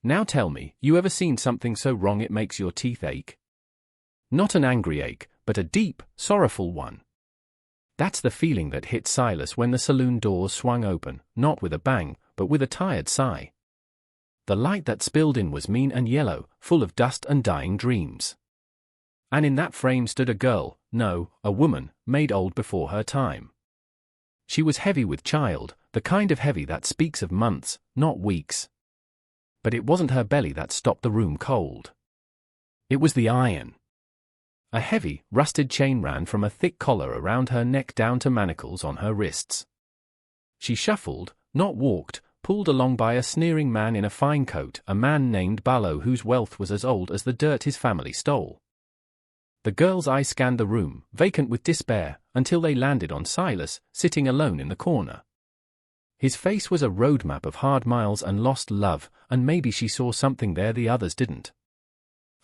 Now tell me, you ever seen something so wrong it makes your teeth ache? Not an angry ache, but a deep, sorrowful one. That's the feeling that hit Silas when the saloon doors swung open, not with a bang, but with a tired sigh. The light that spilled in was mean and yellow, full of dust and dying dreams. And in that frame stood a girl, no, a woman, made old before her time. She was heavy with child, the kind of heavy that speaks of months, not weeks. But it wasn't her belly that stopped the room cold. It was the iron. A heavy, rusted chain ran from a thick collar around her neck down to manacles on her wrists. She shuffled, not walked, pulled along by a sneering man in a fine coat, a man named Barlow whose wealth was as old as the dirt his family stole. The girl's eyes scanned the room, vacant with despair, until they landed on Silas, sitting alone in the corner. His face was a roadmap of hard miles and lost love, and maybe she saw something there the others didn't.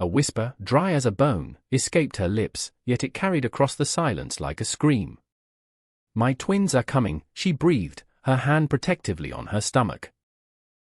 A whisper, dry as a bone, escaped her lips, yet it carried across the silence like a scream. "My twins are coming," she breathed, her hand protectively on her stomach.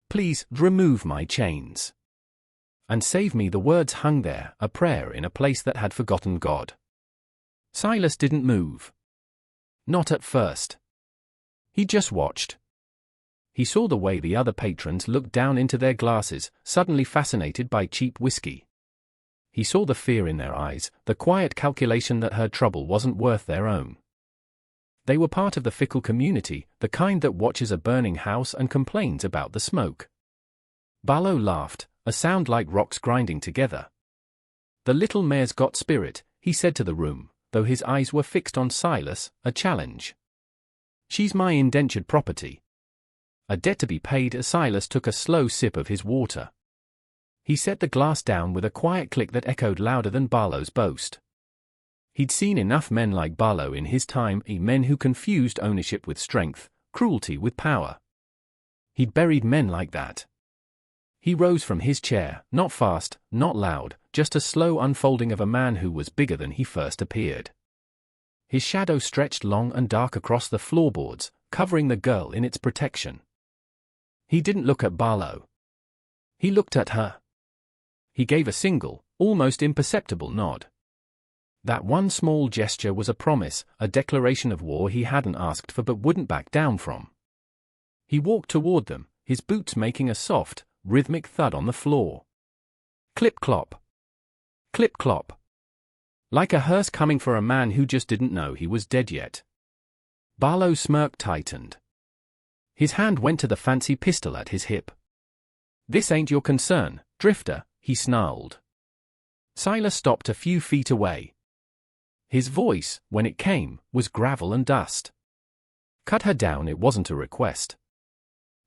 "Please, remove my chains. And save me." The words hung there, a prayer in a place that had forgotten God. Silas didn't move. Not at first. He just watched. He saw the way the other patrons looked down into their glasses, suddenly fascinated by cheap whiskey. He saw the fear in their eyes, the quiet calculation that her trouble wasn't worth their own. They were part of the fickle community, the kind that watches a burning house and complains about the smoke. Barlow laughed, a sound like rocks grinding together. "The little mare's got spirit," he said to the room, though his eyes were fixed on Silas, a challenge. "She's my indentured property. A debt to be paid." As Silas took a slow sip of his water, he set the glass down with a quiet click that echoed louder than Barlow's boast. He'd seen enough men like Barlow in his time, men who confused ownership with strength, cruelty with power. He'd buried men like that. He rose from his chair, not fast, not loud, just a slow unfolding of a man who was bigger than he first appeared. His shadow stretched long and dark across the floorboards, covering the girl in its protection. He didn't look at Barlow. He looked at her. He gave a single, almost imperceptible nod. That one small gesture was a promise, a declaration of war he hadn't asked for but wouldn't back down from. He walked toward them, his boots making a soft, rhythmic thud on the floor. Clip-clop. Clip-clop. Like a hearse coming for a man who just didn't know he was dead yet. Barlow's smirk tightened. His hand went to the fancy pistol at his hip. "This ain't your concern, drifter," he snarled. Silas stopped a few feet away. His voice, when it came, was gravel and dust. "Cut her down." It wasn't a request.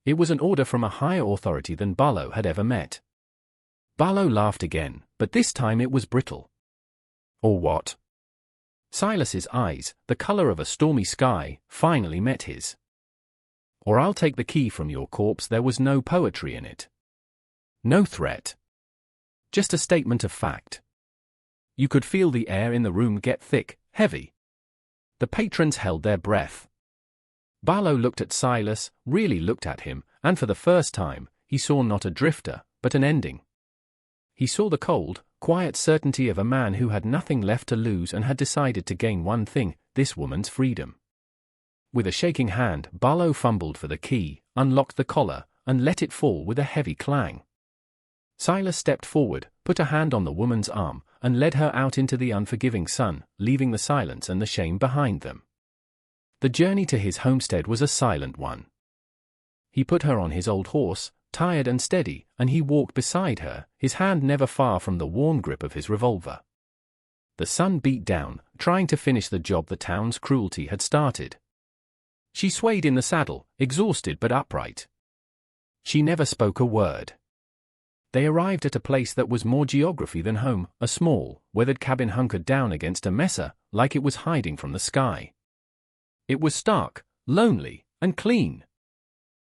It was an order from a higher authority than Barlow had ever met. Barlow laughed again, but this time it was brittle. "Or what?" Silas's eyes, the color of a stormy sky, finally met his. "Or I'll take the key from your corpse." There was no poetry in it. No threat. Just a statement of fact. You could feel the air in the room get thick, heavy. The patrons held their breath. Barlow looked at Silas, really looked at him, and for the first time, he saw not a drifter, but an ending. He saw the cold, quiet certainty of a man who had nothing left to lose and had decided to gain one thing, this woman's freedom. With a shaking hand, Barlow fumbled for the key, unlocked the collar, and let it fall with a heavy clang. Silas stepped forward, put a hand on the woman's arm, and led her out into the unforgiving sun, leaving the silence and the shame behind them. The journey to his homestead was a silent one. He put her on his old horse, tired and steady, and he walked beside her, his hand never far from the worn grip of his revolver. The sun beat down, trying to finish the job the town's cruelty had started. She swayed in the saddle, exhausted but upright. She never spoke a word. They arrived at a place that was more geography than home, a small, weathered cabin hunkered down against a mesa, like it was hiding from the sky. It was stark, lonely, and clean.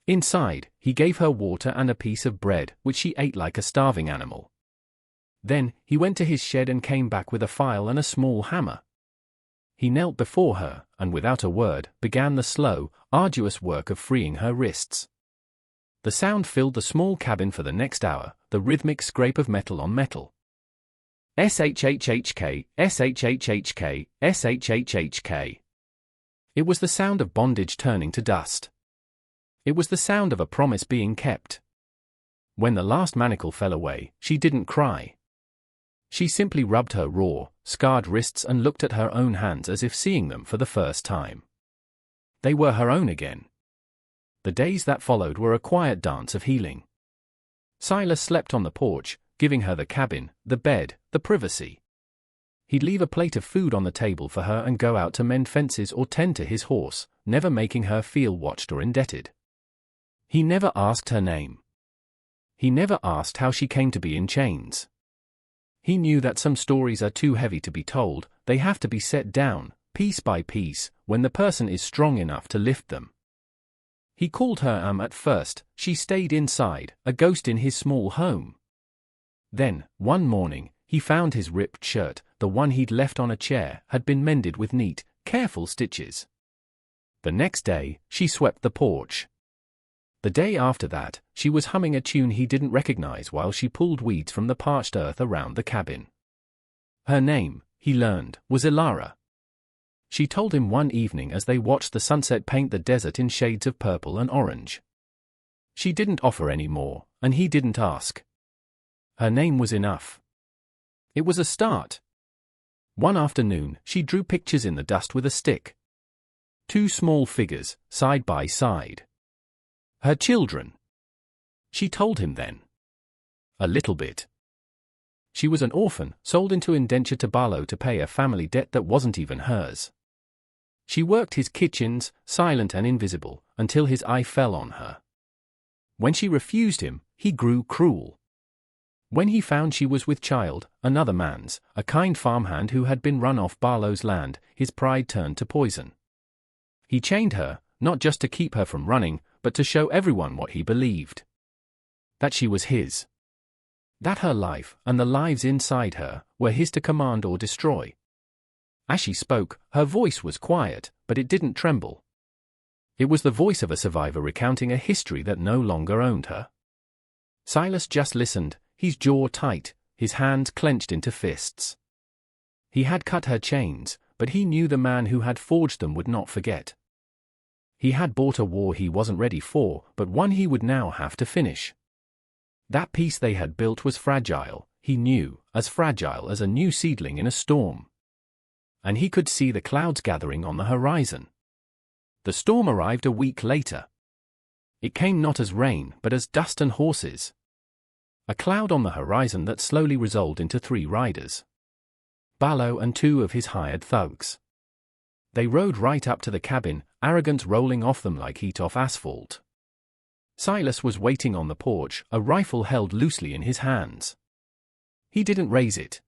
Inside, he gave her water and a piece of bread, which she ate like a starving animal. Then, he went to his shed and came back with a file and a small hammer. He knelt before her, and without a word, began the slow, arduous work of freeing her wrists. The The sound filled the small cabin for the next hour, the rhythmic scrape of metal on metal. SHHHK, SHHHK, SHHHK. It was the sound of bondage turning to dust. It was the sound of a promise being kept. When the last manacle fell away, she didn't cry. She simply rubbed her raw, scarred wrists and looked at her own hands as if seeing them for the first time. They were her own again. The days that followed were a quiet dance of healing. Silas slept on the porch, giving her the cabin, the bed, the privacy. He'd leave a plate of food on the table for her and go out to mend fences or tend to his horse, never making her feel watched or indebted. He never asked her name. He never asked how she came to be in chains. He knew that some stories are too heavy to be told, they have to be set down, piece by piece, when the person is strong enough to lift them. He called her at first, she stayed inside, a ghost in his small home. Then, one morning, he found his ripped shirt, the one he'd left on a chair, had been mended with neat, careful stitches. The next day, she swept the porch. The day after that, she was humming a tune he didn't recognize while she pulled weeds from the parched earth around the cabin. Her name, he learned, was Ilara. She told him one evening as they watched the sunset paint the desert in shades of purple and orange. She didn't offer any more, and he didn't ask. Her name was enough. It was a start. One afternoon, she drew pictures in the dust with a stick. 2 small figures, side by side. Her children. She told him then. A little bit. She was an orphan, sold into indenture to Barlow to pay a family debt that wasn't even hers. She worked his kitchens, silent and invisible, until his eye fell on her. When she refused him, he grew cruel. When he found she was with child, another man's, a kind farmhand who had been run off Barlow's land, his pride turned to poison. He chained her, not just to keep her from running, but to show everyone what he believed. That she was his. That her life, and the lives inside her, were his to command or destroy. As she spoke, her voice was quiet, but it didn't tremble. It was the voice of a survivor recounting a history that no longer owned her. Silas just listened, his jaw tight, his hands clenched into fists. He had cut her chains, but he knew the man who had forged them would not forget. He had bought a war he wasn't ready for, but one he would now have to finish. That peace they had built was fragile, he knew, as fragile as a new seedling in a storm. And he could see the clouds gathering on the horizon. The storm arrived a week later. It came not as rain, but as dust and horses. A cloud on the horizon that slowly resolved into 3 riders. Barlow and 2 of his hired thugs. They rode right up to the cabin, arrogance rolling off them like heat off asphalt. Silas was waiting on the porch, a rifle held loosely in his hands. He didn't raise it.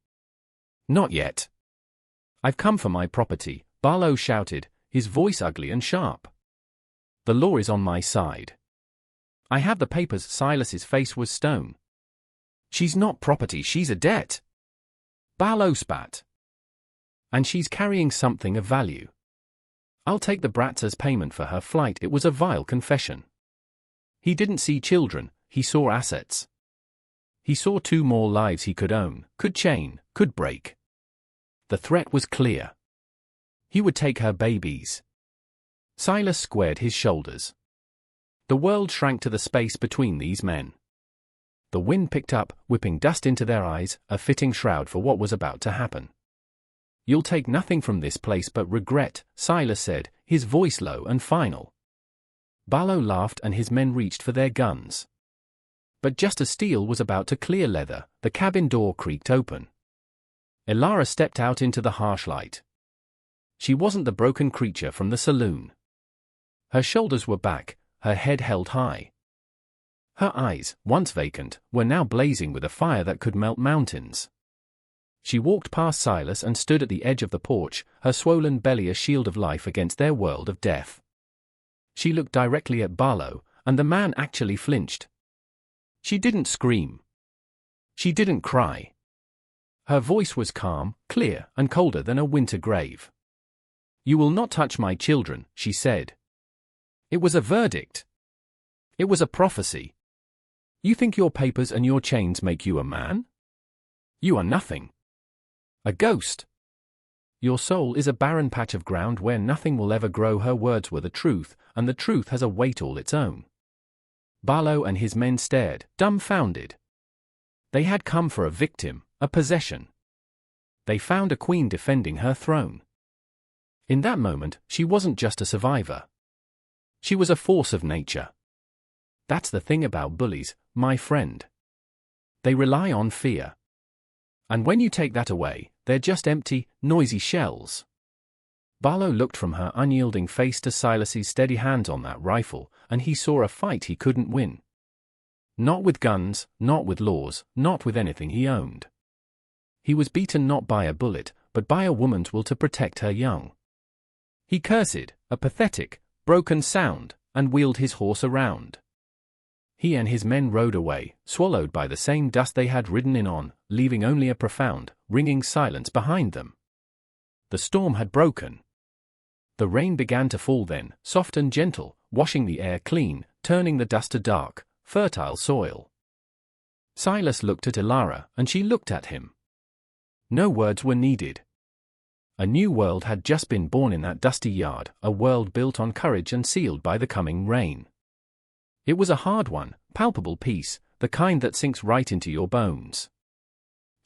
Not yet. "I've come for my property," Barlow shouted, his voice ugly and sharp. "The law is on my side. I have the papers." Silas's face was stone. "She's not property, she's a debt." Barlow spat. "And she's carrying something of value. I'll take the brats as payment for her flight." It was a vile confession. He didn't see children, he saw assets. He saw 2 more lives he could own, could chain, could break. The threat was clear. He would take her babies. Silas squared his shoulders. The world shrank to the space between these men. The wind picked up, whipping dust into their eyes, a fitting shroud for what was about to happen. "You'll take nothing from this place but regret," Silas said, his voice low and final. Barlow laughed and his men reached for their guns. But just as steel was about to clear leather, the cabin door creaked open. Ilara stepped out into the harsh light. She wasn't the broken creature from the saloon. Her shoulders were back, her head held high. Her eyes, once vacant, were now blazing with a fire that could melt mountains. She walked past Silas and stood at the edge of the porch, her swollen belly a shield of life against their world of death. She looked directly at Barlow, and the man actually flinched. She didn't scream. She didn't cry. Her voice was calm, clear, and colder than a winter grave. "You will not touch my children," she said. It was a verdict. It was a prophecy. You think your papers and your chains make you a man? You are nothing. A ghost. Your soul is a barren patch of ground where nothing will ever grow. Her words were the truth, and the truth has a weight all its own. Barlow and his men stared, dumbfounded. They had come for a victim, a possession. They found a queen defending her throne. In that moment, she wasn't just a survivor. She was a force of nature. That's the thing about bullies, my friend. They rely on fear. And when you take that away, they're just empty, noisy shells. Barlow looked from her unyielding face to Silas's steady hands on that rifle, and he saw a fight he couldn't win. Not with guns, not with laws, not with anything he owned. He was beaten not by a bullet, but by a woman's will to protect her young. He cursed, a pathetic, broken sound, and wheeled his horse around. He and his men rode away, swallowed by the same dust they had ridden in on, leaving only a profound, ringing silence behind them. The storm had broken. The rain began to fall then, soft and gentle, washing the air clean, turning the dust to dark, fertile soil. Silas looked at Ilara, and she looked at him. No words were needed. A new world had just been born in that dusty yard, a world built on courage and sealed by the coming rain. It was a hard one, palpable peace, the kind that sinks right into your bones.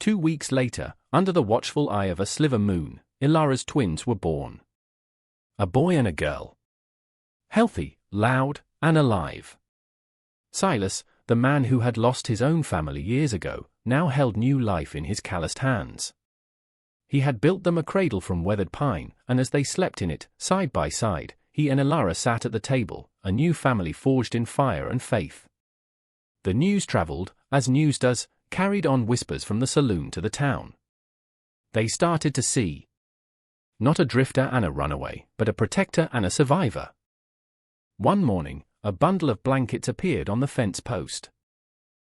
2 weeks later, under the watchful eye of a sliver moon, Ilara's twins were born. A boy and a girl. Healthy, loud, and alive. Silas, the man who had lost his own family years ago, now held new life in his calloused hands. He had built them a cradle from weathered pine, and as they slept in it, side by side, he and Ilara sat at the table, a new family forged in fire and faith. The news traveled, as news does, carried on whispers from the saloon to the town. They started to see. Not a drifter and a runaway, but a protector and a survivor. One morning, a bundle of blankets appeared on the fence post.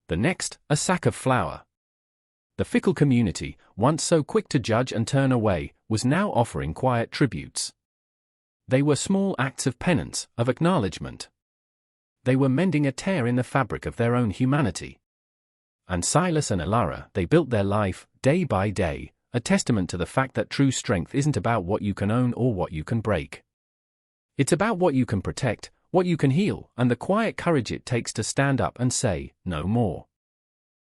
The next, a sack of flour. The fickle community, once so quick to judge and turn away, was now offering quiet tributes. They were small acts of penance, of acknowledgement. They were mending a tear in the fabric of their own humanity. And Silas and Ilara, they built their life, day by day, a testament to the fact that true strength isn't about what you can own or what you can break. It's about what you can protect, what you can heal, and the quiet courage it takes to stand up and say, no more.